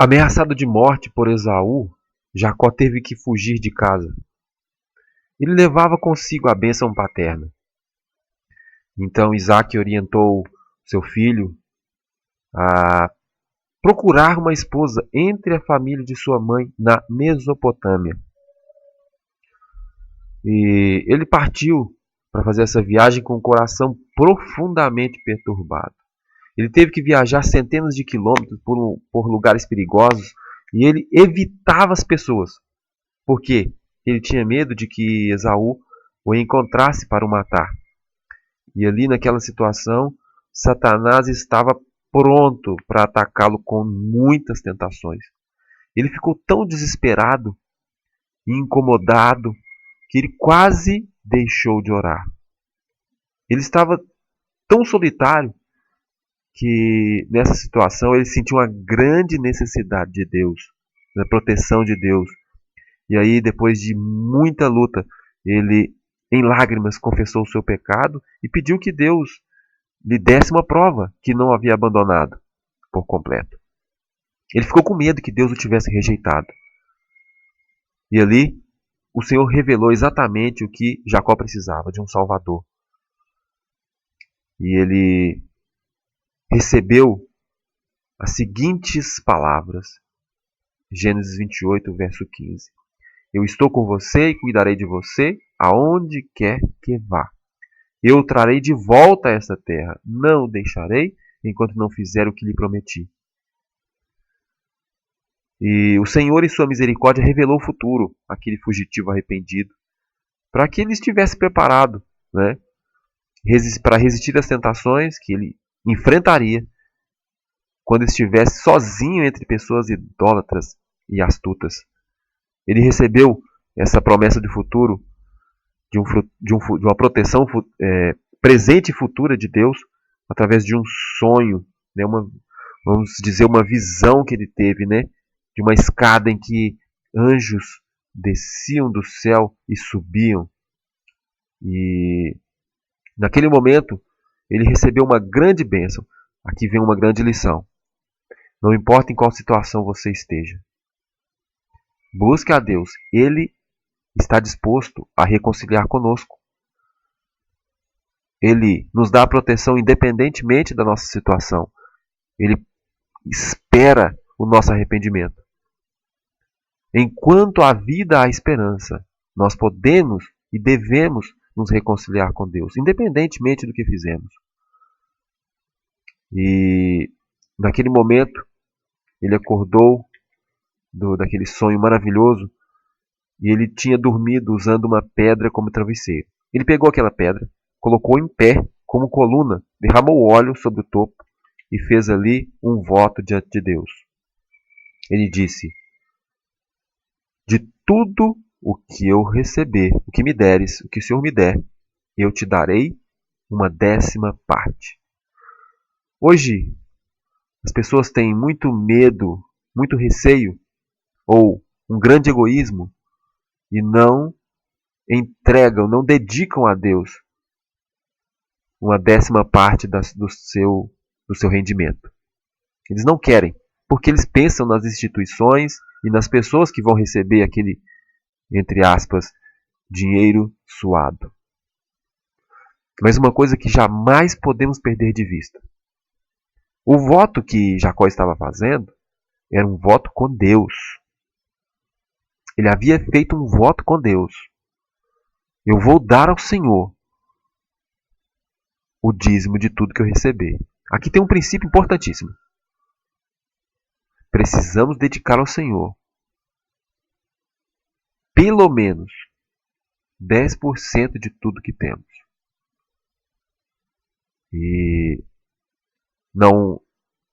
Ameaçado de morte por Esaú, Jacó teve que fugir de casa. Ele levava consigo a bênção paterna. Então Isaac orientou seu filho a procurar uma esposa entre a família de sua mãe na Mesopotâmia. E ele partiu para fazer essa viagem com o coração profundamente perturbado. Ele teve que viajar centenas de quilômetros por lugares perigosos e ele evitava as pessoas. Por quê? Ele tinha medo de que Esaú o encontrasse para o matar. E ali naquela situação, Satanás estava pronto para atacá-lo com muitas tentações. Ele ficou tão desesperado e incomodado que ele quase deixou de orar. Ele estava tão solitário que nessa situação ele sentiu uma grande necessidade de Deus, da proteção de Deus. E aí, depois de muita luta, ele, em lágrimas, confessou o seu pecado e pediu que Deus lhe desse uma prova que não havia abandonado por completo. Ele ficou com medo que Deus o tivesse rejeitado. E ali, o Senhor revelou exatamente o que Jacó precisava, de um Salvador. E ele recebeu as seguintes palavras. Gênesis 28, verso 15. Eu estou com você e cuidarei de você aonde quer que vá. Eu o trarei de volta a esta terra. Não o deixarei enquanto não fizer o que lhe prometi. E o Senhor, em sua misericórdia, revelou o futuro àquele fugitivo arrependido, para que ele estivesse preparado, né, para resistir às tentações que ele enfrentaria quando estivesse sozinho entre pessoas idólatras e astutas. Ele recebeu essa promessa de futuro, de uma proteção presente e futura de Deus, através de um sonho, né, vamos dizer, uma visão que ele teve, né, de uma escada em que anjos desciam do céu e subiam. E naquele momento, ele recebeu uma grande bênção. Aqui vem uma grande lição. Não importa em qual situação você esteja, busque a Deus. Ele está disposto a reconciliar conosco. Ele nos dá a proteção independentemente da nossa situação. Ele espera o nosso arrependimento. Enquanto há vida, há esperança. Nós podemos e devemos nos reconciliar com Deus, independentemente do que fizemos. E naquele momento, ele acordou daquele sonho maravilhoso e ele tinha dormido usando uma pedra como travesseiro. Ele pegou aquela pedra, colocou em pé como coluna, derramou óleo sobre o topo e fez ali um voto diante de Deus. Ele disse: de tudo o que eu receber, o que me deres, o que o Senhor me der, eu te darei uma 10ª parte. Hoje, as pessoas têm muito medo, muito receio, ou um grande egoísmo, e não entregam, não dedicam a Deus uma 10ª parte do seu rendimento. Eles não querem, porque eles pensam nas instituições e nas pessoas que vão receber aquele, entre aspas, dinheiro suado. Mas uma coisa que jamais podemos perder de vista. O voto que Jacó estava fazendo era um voto com Deus. Ele havia feito um voto com Deus. Eu vou dar ao Senhor o dízimo de tudo que eu receber. Aqui tem um princípio importantíssimo. Precisamos dedicar ao Senhor pelo menos 10% de tudo que temos. E não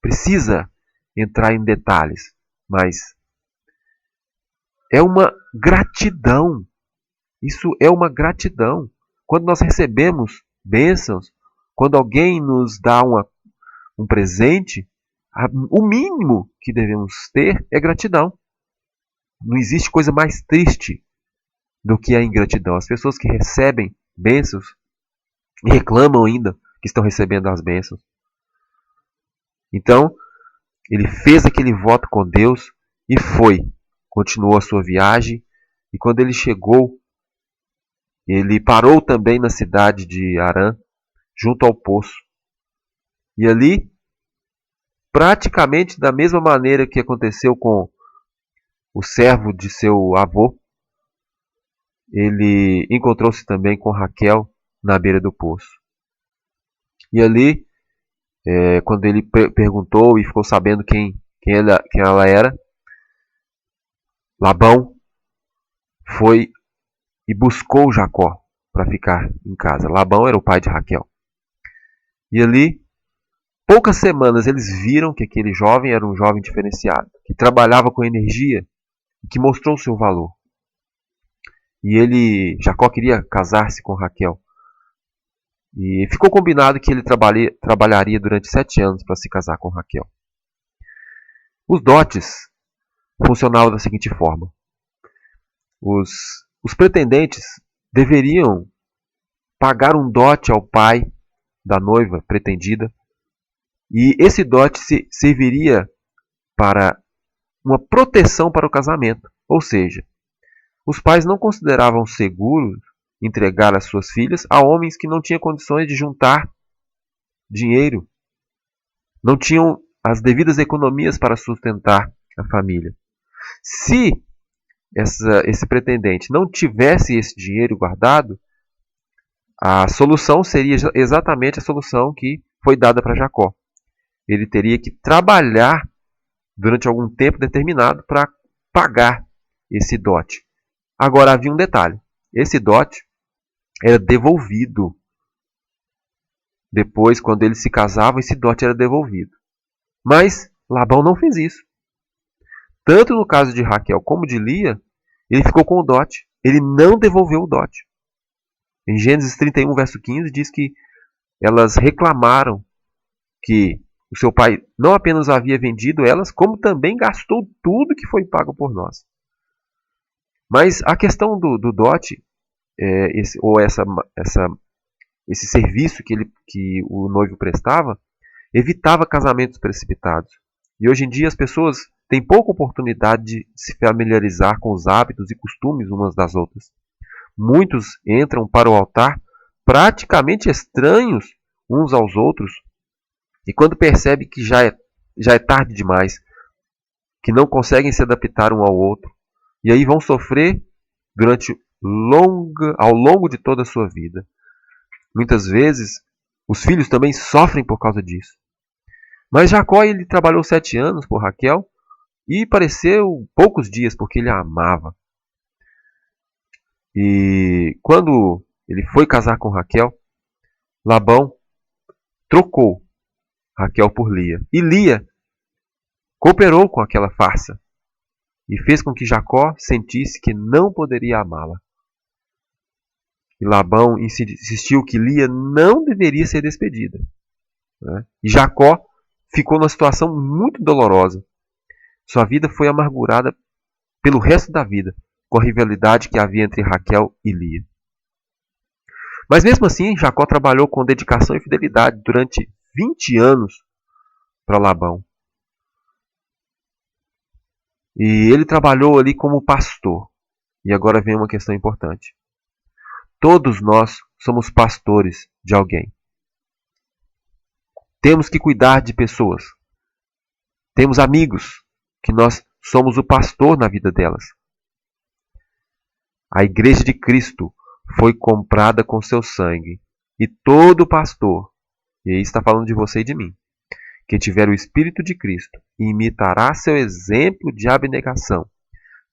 precisa entrar em detalhes, mas é uma gratidão. Isso é uma gratidão. Quando nós recebemos bênçãos, quando alguém nos dá um presente, o mínimo que devemos ter é gratidão. Não existe coisa mais triste do que a ingratidão. As pessoas que recebem bênçãos e reclamam ainda que estão recebendo as bênçãos. Então, Ele fez aquele voto com Deus e foi. Continuou a sua viagem. E quando ele chegou, ele parou também na cidade de Harã, junto ao poço. E ali, praticamente da mesma maneira que aconteceu com o servo de seu avô, ele encontrou-se também com Raquel na beira do poço. E ali, quando ele perguntou e ficou sabendo quem ela era, Labão foi e buscou Jacó para ficar em casa. Labão era o pai de Raquel. E ali, poucas semanas, eles viram que aquele jovem era um jovem diferenciado, que trabalhava com energia e que mostrou o seu valor. E Jacó queria casar-se com Raquel. E ficou combinado que ele trabalharia durante 7 anos para se casar com Raquel. Os dotes funcionavam da seguinte forma. Os pretendentes deveriam pagar um dote ao pai da noiva pretendida, e esse dote serviria para uma proteção para o casamento. Ou seja, os pais não consideravam seguro entregar as suas filhas a homens que não tinham condições de juntar dinheiro, não tinham as devidas economias para sustentar a família. Se esse pretendente não tivesse esse dinheiro guardado, a solução seria exatamente a solução que foi dada para Jacó. Ele teria que trabalhar durante algum tempo determinado para pagar esse dote. Agora havia um detalhe. Esse dote era devolvido. Depois, quando eles se casavam, esse dote era devolvido. Mas Labão não fez isso. Tanto no caso de Raquel como de Lia, ele ficou com o dote. Ele não devolveu o dote. Em Gênesis 31, verso 15, diz que elas reclamaram que o seu pai não apenas havia vendido elas, como também gastou tudo que foi pago por nós. Mas a questão do dote, esse serviço que o noivo prestava, evitava casamentos precipitados. E hoje em dia as pessoas têm pouca oportunidade de se familiarizar com os hábitos e costumes umas das outras. Muitos entram para o altar praticamente estranhos uns aos outros, e quando percebem que já é tarde demais, que não conseguem se adaptar um ao outro, e aí vão sofrer ao longo de toda a sua vida. Muitas vezes, os filhos também sofrem por causa disso. Mas Jacó, ele trabalhou 7 anos por Raquel e pareceu poucos dias, porque ele a amava. E quando ele foi casar com Raquel, Labão trocou Raquel por Lia. E Lia cooperou com aquela farsa e fez com que Jacó sentisse que não poderia amá-la. E Labão insistiu que Lia não deveria ser despedida. E Jacó ficou numa situação muito dolorosa. Sua vida foi amargurada pelo resto da vida, com a rivalidade que havia entre Raquel e Lia. Mas mesmo assim, Jacó trabalhou com dedicação e fidelidade durante 20 anos para Labão. E ele trabalhou ali como pastor. E agora vem uma questão importante. Todos nós somos pastores de alguém. Temos que cuidar de pessoas. Temos amigos que nós somos o pastor na vida delas. A igreja de Cristo foi comprada com seu sangue. E todo pastor, e aí está falando de você e de mim, que tiver o Espírito de Cristo, imitará seu exemplo de abnegação,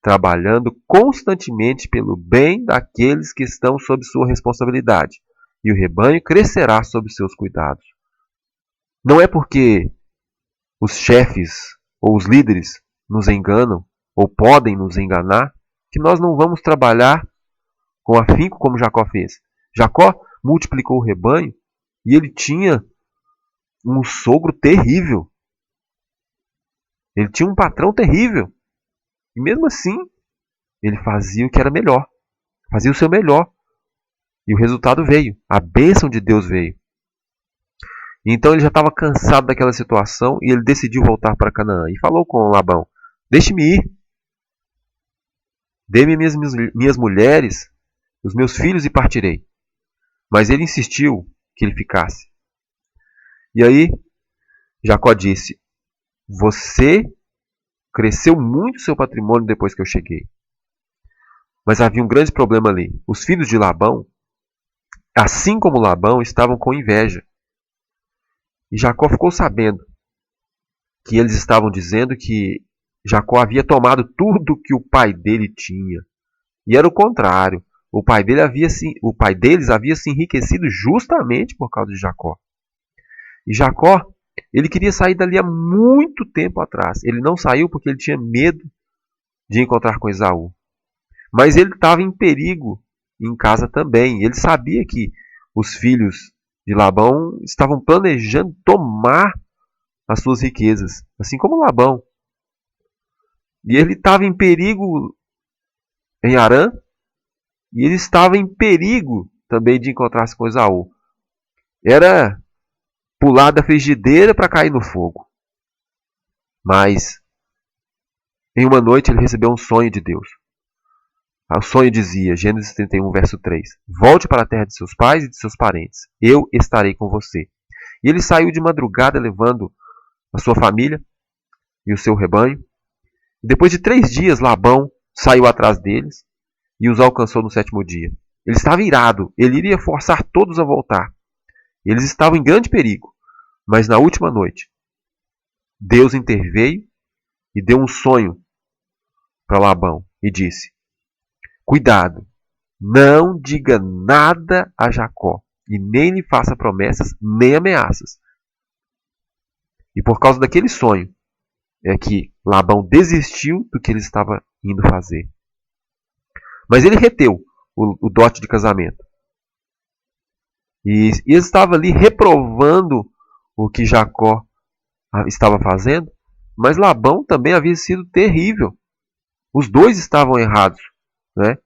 trabalhando constantemente pelo bem daqueles que estão sob sua responsabilidade, e o rebanho crescerá sob seus cuidados. Não é porque os chefes ou os líderes nos enganam, ou podem nos enganar, que nós não vamos trabalhar com afinco como Jacó fez. Jacó multiplicou o rebanho e ele tinha um sogro terrível. Ele tinha um patrão terrível. E mesmo assim, ele fazia o que era melhor. Fazia o seu melhor. E o resultado veio. A bênção de Deus veio. Então ele já estava cansado daquela situação e ele decidiu voltar para Canaã. E falou com Labão: deixe-me ir, dê-me minhas mulheres, os meus filhos e partirei. Mas ele insistiu que ele ficasse. E aí Jacó disse: você cresceu muito seu patrimônio depois que eu cheguei. Mas havia um grande problema ali. Os filhos de Labão, assim como Labão, estavam com inveja. E Jacó ficou sabendo que eles estavam dizendo que Jacó havia tomado tudo que o pai dele tinha. E era o contrário. O pai deles havia se enriquecido justamente por causa de Jacó. E Jacó, ele queria sair dali há muito tempo atrás. Ele não saiu porque ele tinha medo de encontrar com Esaú. Mas ele estava em perigo em casa também. Ele sabia que os filhos de Labão estavam planejando tomar as suas riquezas, assim como Labão. E ele estava em perigo em Harã, e ele estava em perigo também de encontrar-se com Esaú. Era pular da frigideira para cair no fogo. Mas, em uma noite, ele recebeu um sonho de Deus. O sonho dizia, Gênesis 31, verso 3: volte para a terra de seus pais e de seus parentes. Eu estarei com você. E ele saiu de madrugada levando a sua família e o seu rebanho. Depois de 3 dias, Labão saiu atrás deles e os alcançou no 7º dia. Ele estava irado. Ele iria forçar todos a voltar. Eles estavam em grande perigo. Mas na última noite, Deus interveio e deu um sonho para Labão e disse: cuidado, não diga nada a Jacó e nem lhe faça promessas nem ameaças. E por causa daquele sonho é que Labão desistiu do que ele estava indo fazer. Mas ele reteu o dote de casamento. E estava ali reprovando o que Jacó estava fazendo, mas Labão também havia sido terrível. Os dois estavam errados, né,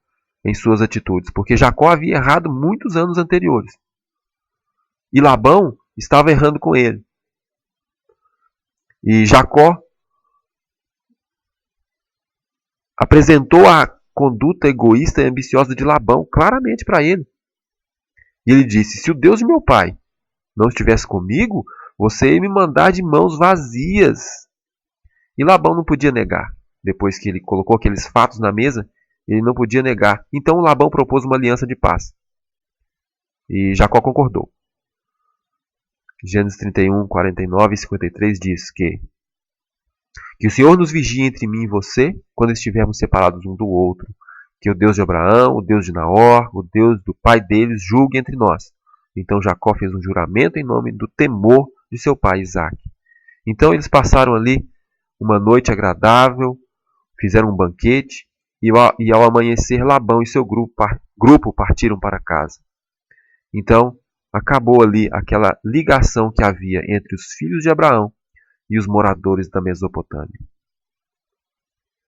em suas atitudes, porque Jacó havia errado muitos anos anteriores. E Labão estava errando com ele. E Jacó apresentou a conduta egoísta e ambiciosa de Labão claramente para ele. E ele disse: se o Deus de meu pai não estivesse comigo, você ia me mandar de mãos vazias. E Labão não podia negar. Depois que ele colocou aqueles fatos na mesa, ele não podia negar. Então Labão propôs uma aliança de paz. E Jacó concordou. Gênesis 31, 49 e 53 diz que o Senhor nos vigie entre mim e você, quando estivermos separados um do outro. Que o Deus de Abraão, o Deus de Naor, o Deus do pai deles, julgue entre nós. Então Jacó fez um juramento em nome do temor de seu pai Isaque. Então eles passaram ali uma noite agradável, fizeram um banquete, e ao amanhecer Labão e seu grupo partiram para casa. Então acabou ali aquela ligação que havia entre os filhos de Abraão e os moradores da Mesopotâmia.